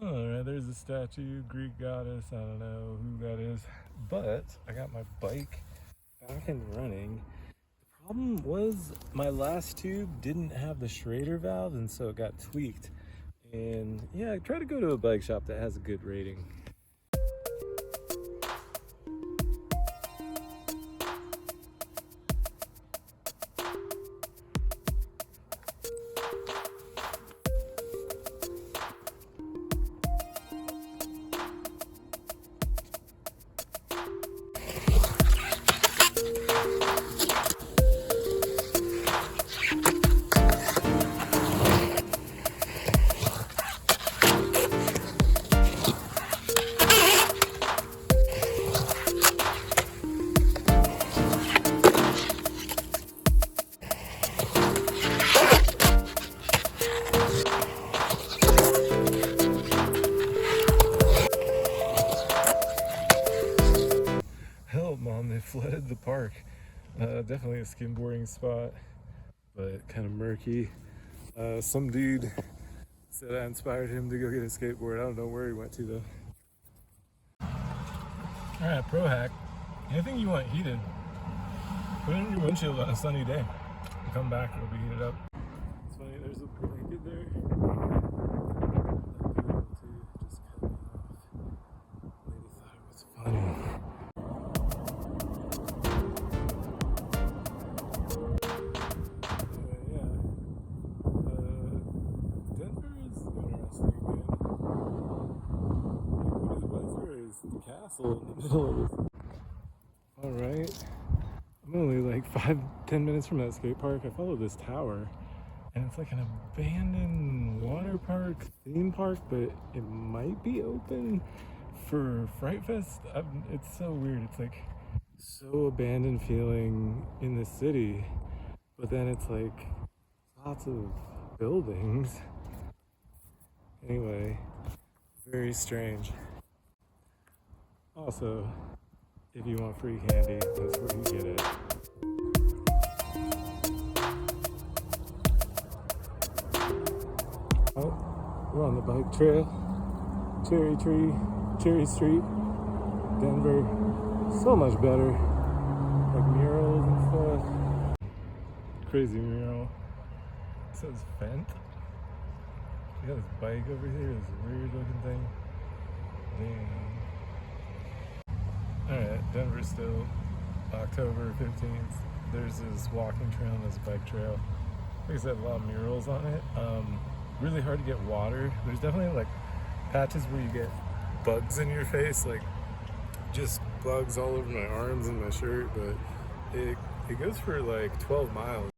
Alright, there's a statue, Greek goddess, I don't know who that is. But I got my bike back and running. The problem was my last tube didn't have the Schrader valve, and so it got tweaked. And yeah, I try to go to a bike shop that has a good rating. Help, Mom, they flooded the park. Definitely a skimboarding spot, but kind of murky. Some dude said I inspired him to go get a skateboard. I don't know where he went to though. Alright, pro hack. Anything you want heated, put it in your windshield on a sunny day. You come back, it'll be heated up. It's funny, there's a blanket there. Just cut me off. Lady thought it was funny. The castle in the middle of this. Alright, I'm only like 5-10 minutes from that skate park. I follow this tower, and it's like an abandoned water park, theme park, but it might be open for Fright Fest. It's so weird. It's like so abandoned feeling in the city, but then it's like lots of buildings. Anyway, very strange. Also, if you want free candy, that's where you get it. Oh, we're on the bike trail. Cherry Street, Denver. So much better. Like murals and stuff. Crazy mural. It says Fent. You got this bike over here, this weird looking thing. Damn. Alright, Denver still, October 15th. There's this walking trail and this bike trail. Like I said, a lot of murals on it. Really hard to get water. There's definitely like patches where you get bugs in your face, like just bugs all over my arms and my shirt, but it goes for like 12 miles.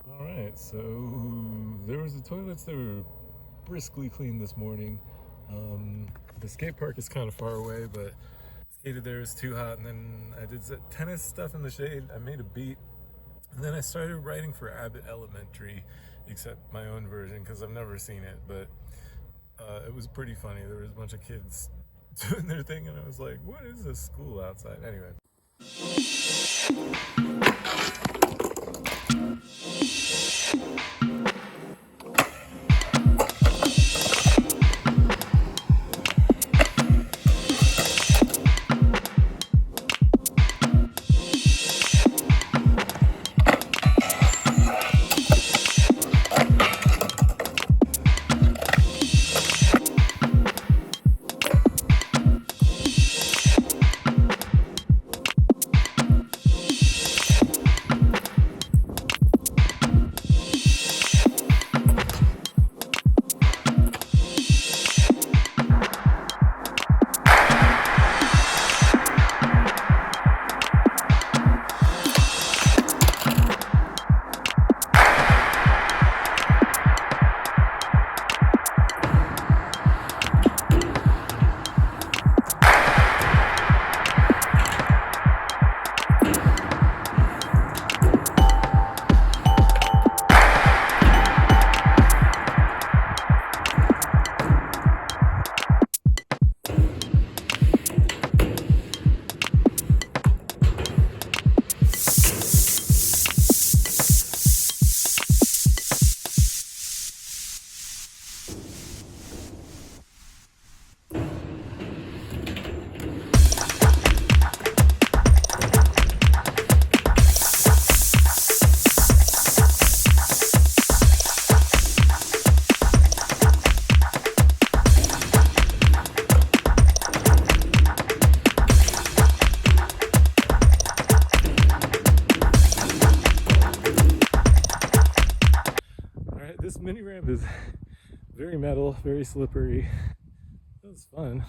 Alright, so there was the toilets that were briskly cleaned this morning. The skate park is kind of far away, but skated there, it was too hot, and then I did tennis stuff in the shade. I made a beat, and then I started writing for Abbott Elementary except my own version because I've never seen it, but it was pretty funny. There was a bunch of kids doing their thing, and I was like, what is this school outside? Anyway. This mini ramp is very metal, very slippery. That was fun.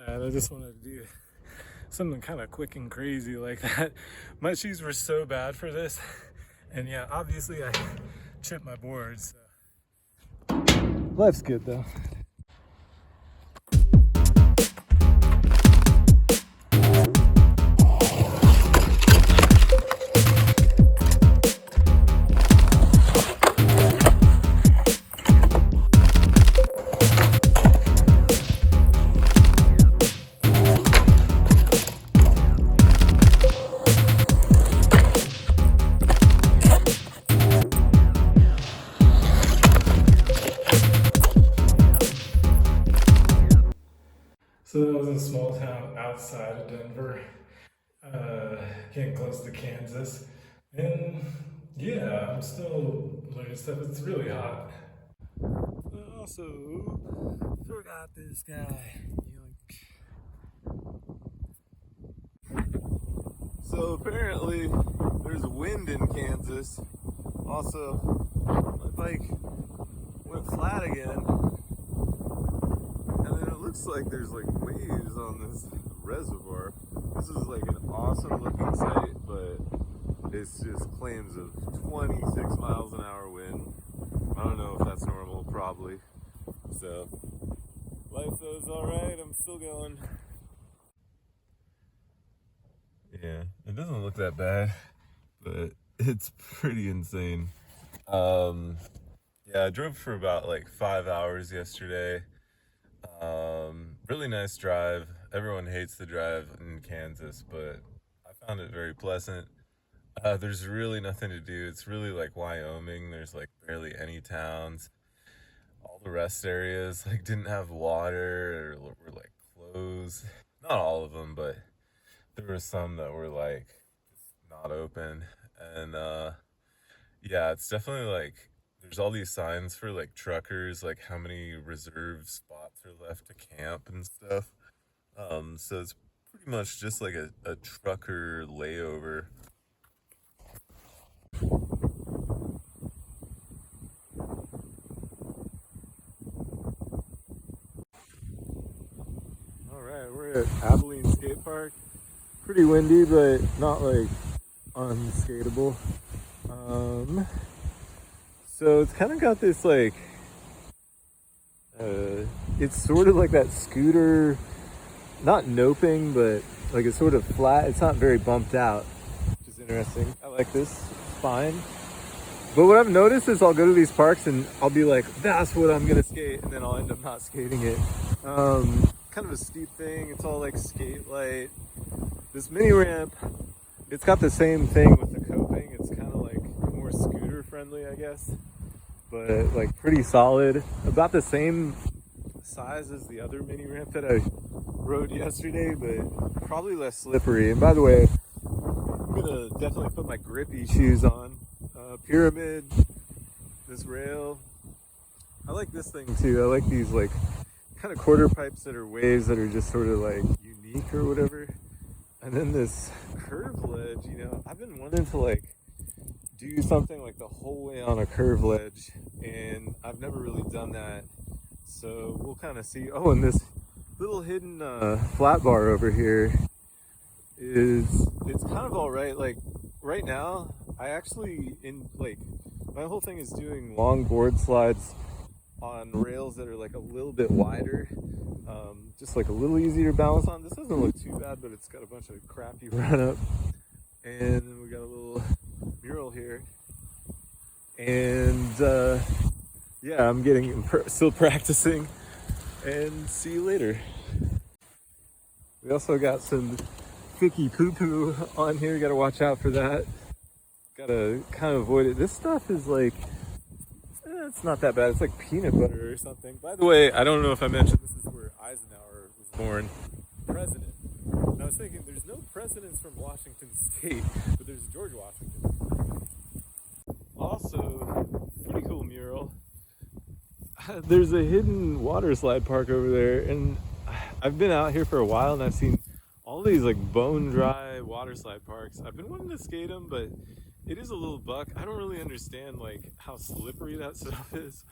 I just wanted to do something kind of quick and crazy like that. My shoes were so bad for this, and yeah, obviously I chipped my boards. So. Life's good though. So that was a small town outside of Denver, getting close to Kansas. And yeah, I'm still learning stuff. It's really hot. Also, forgot this guy. So apparently, there's wind in Kansas. Also, my bike went flat again. And then it looks like there's like waves on this reservoir. This is like an awesome looking site, but it's just claims of 26 miles an hour wind. I don't know if that's normal, probably. So, life goes alright, I'm still going. Yeah, it doesn't look that bad, but it's pretty insane. Yeah, I drove for about like 5 hours yesterday. Really nice drive. Everyone hates the drive in Kansas, but I found it very pleasant. There's really nothing to do. It's really like Wyoming. There's like barely any towns. All the rest areas like didn't have water or were like closed. Not all of them, but there were some that were like just not open. And yeah, it's definitely like there's all these signs for like truckers, like how many reserved spots are left to camp and stuff. So it's pretty much just like a trucker layover. Alright, we're at Abilene Skate Park. Pretty windy, but not like unskateable. So it's kind of got this like, it's sort of like that scooter, not noping, but like it's sort of flat. It's not very bumped out, which is interesting. I like this, it's fine. But what I've noticed is I'll go to these parks and I'll be like, that's what I'm gonna skate, and then I'll end up not skating it. Kind of a steep thing. It's all like skate light. This mini ramp, it's got the same thing with the coping. It's kind of like more scooter friendly, I guess, but like pretty solid. About the same size as the other mini ramp that I rode yesterday, but probably less slippery. And by the way, I'm gonna definitely put my grippy shoes on. Pyramid, this rail. I like this thing too. I like these like kind of quarter pipes that are waves that are just sort of like unique or whatever. And then this curve ledge, you know, I've been wanting to like do something like the whole way on a curve ledge, and I've never really done that. So we'll kind of see. Oh, and this little hidden flat bar over here it's kind of all right. Like right now, I actually my whole thing is doing long board slides on rails that are like a little bit wider, just like a little easier to balance on. This doesn't look too bad, but it's got a bunch of crappy run up, and then we got a little mural here, and yeah, I'm still practicing, and see you later. We also got some thicky poo-poo on here. Got to watch out for that. Gotta kind of avoid it. This stuff is like, it's not that bad. It's like peanut butter or something. By the way, I don't know if I mentioned this is where Eisenhower was born. President. And I was thinking there's no presidents from Washington State, but there's George Washington. Also, pretty cool mural. There's a hidden water slide park over there, and I've been out here for a while and I've seen all these like bone dry water slide parks. I've been wanting to skate them, but it is a little buck. I don't really understand like how slippery that stuff is.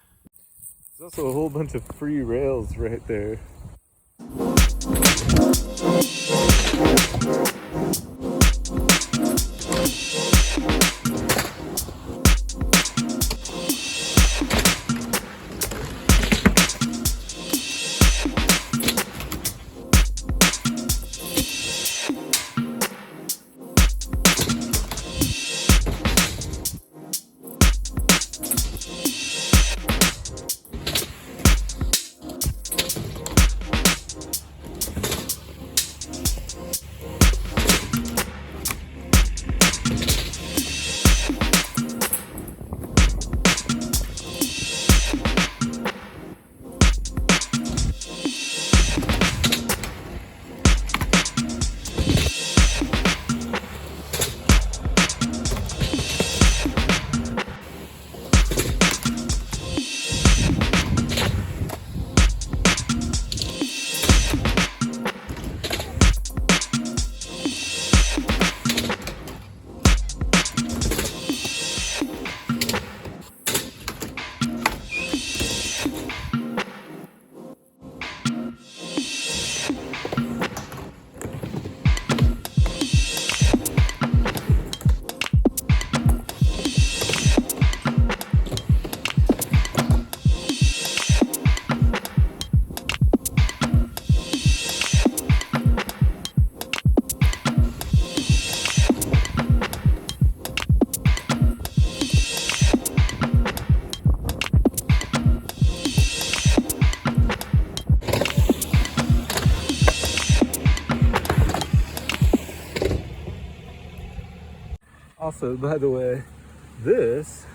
There's also a whole bunch of free rails right there. Also, by the way, this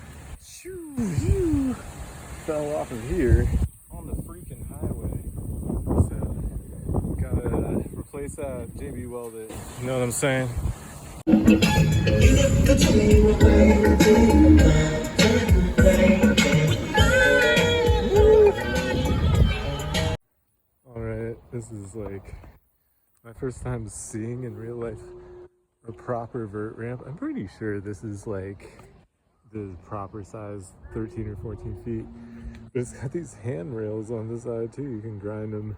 fell off of here on the freaking highway. So, gotta replace that, JB weld it. You know what I'm saying? Alright, this is like my first time seeing in real life a proper vert ramp. I'm pretty sure this is like the proper size, 13 or 14 feet. But it's got these handrails on the side too. You can grind them.